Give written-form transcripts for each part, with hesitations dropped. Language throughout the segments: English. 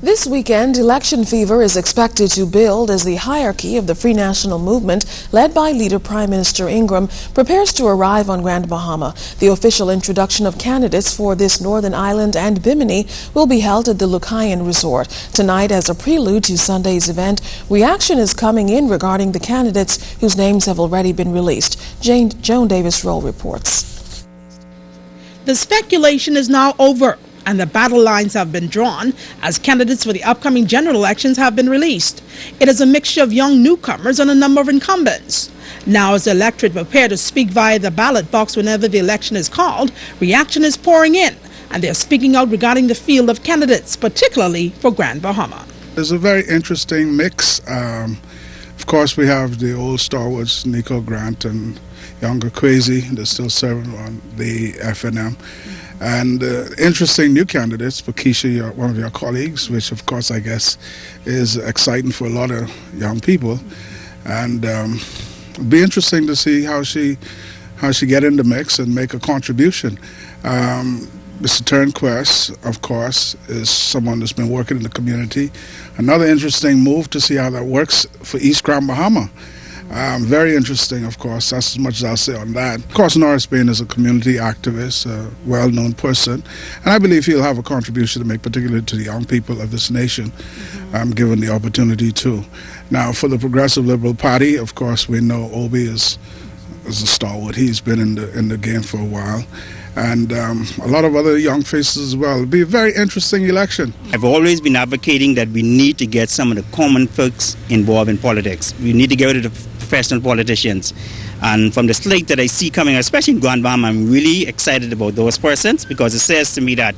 This weekend, election fever is expected to build as the hierarchy of the Free National Movement, led by leader Prime Minister Ingram, prepares to arrive on Grand Bahama. The official introduction of candidates for this Northern Island and Bimini will be held at the Lucayan Resort. Tonight, as a prelude to Sunday's event, reaction is coming in regarding the candidates whose names have already been released. Joan Davis-Roll reports. The speculation is now over, and the battle lines have been drawn as candidates for the upcoming general elections have been released. It is a mixture of young newcomers and a number of incumbents. Now, as the electorate prepare to speak via the ballot box whenever the election is called, reaction is pouring in, and they're speaking out regarding the field of candidates, particularly for Grand Bahama. There's a very interesting mix. Of course, we have the old stalwarts, Nico Grant and younger Crazy, they're still serving on the FNM. And interesting new candidates, Pakisha, one of your colleagues, which of course I guess is exciting for a lot of young people. And it'll be interesting to see how she get in the mix and make a contribution. Mr. Terrance, of course, is someone that's been working in the community. Another interesting move to see how that works for East Grand Bahama. Very interesting, of course. That's as much as I'll say on that. Of course, Norris Bain is a community activist, a well-known person, and I believe he'll have a contribution to make, particularly to the young people of this nation, given the opportunity to. Now, for the Progressive Liberal Party, of course, we know Obi is a stalwart. He's been in the game for a while. And a lot of other young faces as well. It'll be a very interesting election. I've always been advocating that we need to get some of the common folks involved in politics. We need to get rid of the professional politicians. And from the slate that I see coming, especially in Grand Bahama, I'm really excited about those persons because it says to me that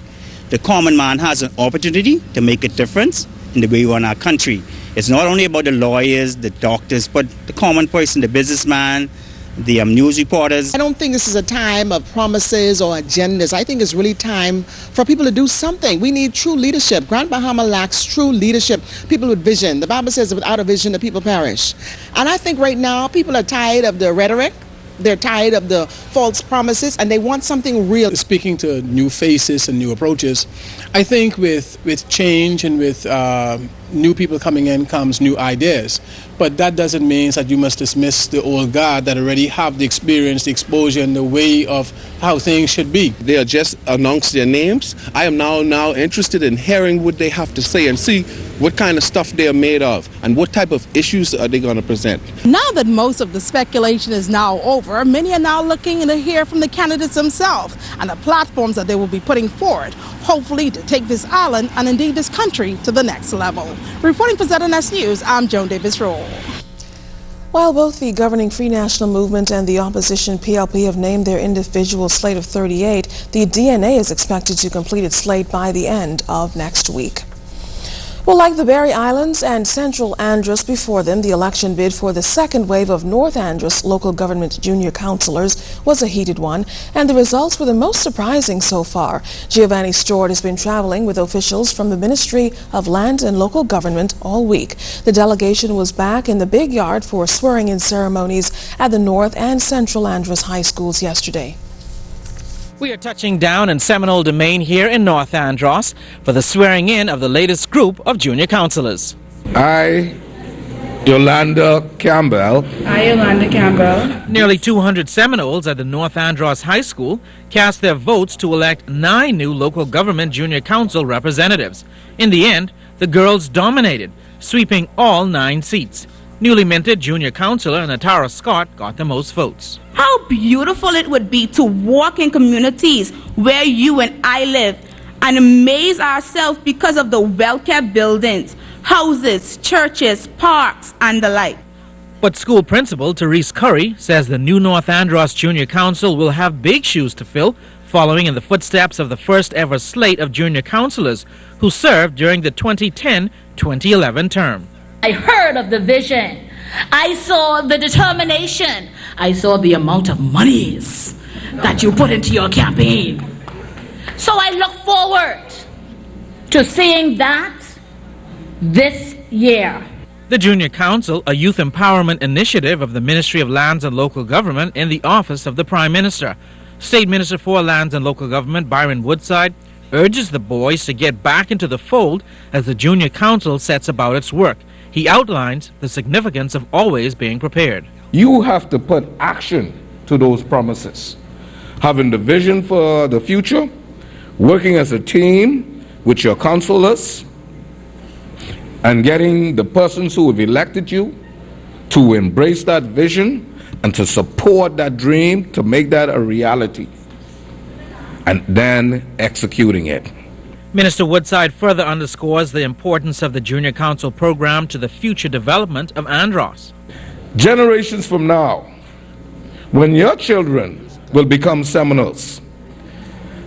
the common man has an opportunity to make a difference in the way we run our country. It's not only about the lawyers, the doctors, but the common person, the businessman, the news reporters. I don't think this is a time of promises or agendas. I think it's really time for people to do something. We need true leadership. Grand Bahama lacks true leadership, people with vision. The Bible says without a vision, the people perish. And I think right now people are tired of the rhetoric. They're tired of the false promises, and they want something real. Speaking to new faces and new approaches, I think with change and with new people coming in comes new ideas. But that doesn't mean that you must dismiss the old guard that already have the experience, the exposure, and the way of how things should be. They are just announced their names. I am now interested in hearing what they have to say and see what kind of stuff they are made of and what type of issues are they going to present. Now that most of the speculation is now over, many are now looking to hear from the candidates themselves and the platforms that they will be putting forward, hopefully to take this island and indeed this country to the next level. Reporting for ZNS News, I'm Joan Davis-Roll. While both the governing Free National Movement and the opposition PLP have named their individual slate of 38, the DNA is expected to complete its slate by the end of next week. Well, like the Berry Islands and Central Andros before them, the election bid for the second wave of North Andros local government junior councillors was a heated one, and the results were the most surprising so far. Giovanni Stuart has been traveling with officials from the Ministry of Land and Local Government all week. The delegation was back in the big yard for swearing-in ceremonies at the North and Central Andros high schools yesterday. We are touching down in Seminole Domain here in North Andros for the swearing-in of the latest group of junior councillors. I, Yolanda Campbell. Nearly 200 Seminoles at the North Andros High School cast their votes to elect 9 new local government junior council representatives. In the end, the girls dominated, sweeping all 9 seats. Newly minted junior councillor Natara Scott got the most votes. How beautiful it would be to walk in communities where you and I live and amaze ourselves because of the well-kept buildings, houses, churches, parks, and the like. But school principal Therese Curry says the new North Andros Junior Council will have big shoes to fill, following in the footsteps of the first ever slate of junior councillors who served during the 2010-2011 term. I heard of the vision. I saw the determination. I saw the amount of monies that you put into your campaign. So I look forward to seeing that this year. The Junior Council, a youth empowerment initiative of the Ministry of Lands and Local Government in the Office of the Prime Minister. State Minister for Lands and Local Government Byron Woodside urges the boys to get back into the fold as the Junior Council sets about its work. He outlines the significance of always being prepared. You have to put action to those promises. Having the vision for the future, working as a team with your councillors, and getting the persons who have elected you to embrace that vision and to support that dream, to make that a reality, and then executing it. Minister Woodside further underscores the importance of the Junior Council program to the future development of Andros. Generations from now, when your children will become Seminoles,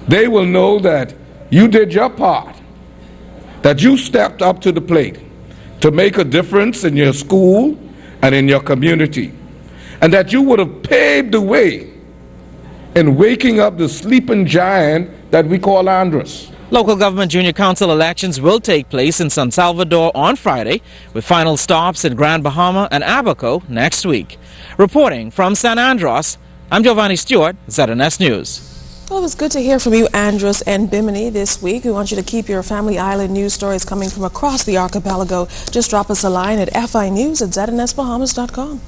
they will know that you did your part, that you stepped up to the plate to make a difference in your school and in your community, and that you would have paved the way in waking up the sleeping giant that we call Andros. Local government junior council elections will take place in San Salvador on Friday, with final stops in Grand Bahama and Abaco next week. Reporting from San Andros, I'm Giovanni Stuart, ZNS News. Well, it was good to hear from you, Andros and Bimini, this week. We want you to keep your Family Island news stories coming from across the archipelago. Just drop us a line at finews@znsbahamas.com.